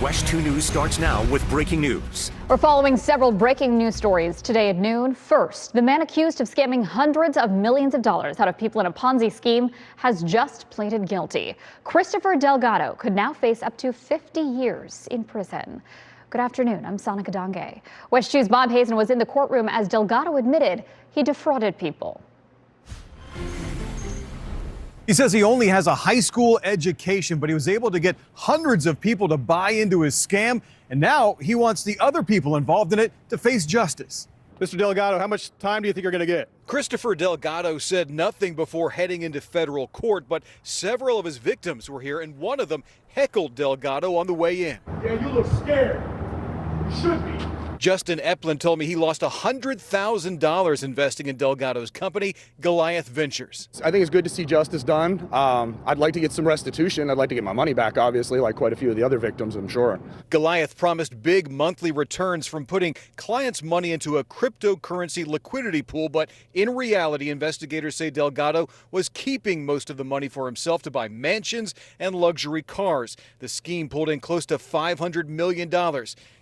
WESH 2 News starts now with breaking news. We're following several breaking news stories today at noon. First, the man accused of scamming hundreds of millions of dollars out of people in a Ponzi scheme has just pleaded guilty. Christopher Delgado could now face up to 50 years in prison. Good afternoon. I'm Sonica Donge. WESH 2's Bob Hazen was in the courtroom as Delgado admitted he defrauded people. He says he only has a high school education, but he was able to get hundreds of people to buy into his scam, and now he wants the other people involved in it to face justice. Mr. Delgado, how much time do you think you're going to get? Christopher Delgado said nothing before heading into federal court, but several of his victims were here, and one of them heckled Delgado on the way in. Yeah, you look scared. You should be. Justin Eplin told me he lost $100,000 investing in Delgado's company, Goliath Ventures. I think it's good to see justice done. I'd like to get some restitution. I'd like to get my money back, obviously, like quite a few of the other victims, I'm sure. Goliath promised big monthly returns from putting clients' money into a cryptocurrency liquidity pool, but in reality, investigators say Delgado was keeping most of the money for himself to buy mansions and luxury cars. The scheme pulled in close to $500 million.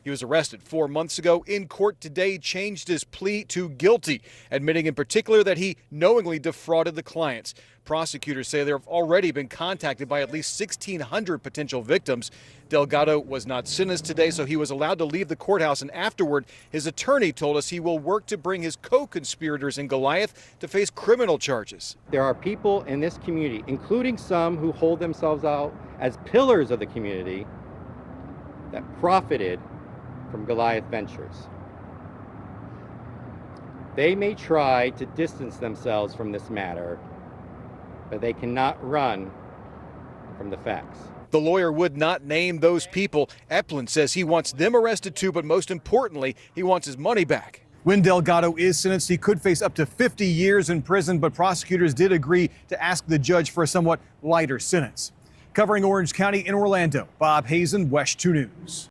He was arrested 4 months ago. In court today, changed his plea to guilty, admitting in particular that he knowingly defrauded the clients. Prosecutors say there have already been contacted by at least 1,600 potential victims. Delgado was not sentenced today, so he was allowed to leave the courthouse, and afterward, his attorney told us he will work to bring his co-conspirators in Goliath to face criminal charges. There are people in this community, including some who hold themselves out as pillars of the community, that profited from Goliath Ventures. They may try to distance themselves from this matter, but they cannot run from the facts. The lawyer would not name those people. Eplin says he wants them arrested too, but most importantly, he wants his money back. When Delgado is sentenced, he could face up to 50 years in prison, but prosecutors did agree to ask the judge for a somewhat lighter sentence. Covering Orange County in Orlando, Bob Hazen, WESH 2 News.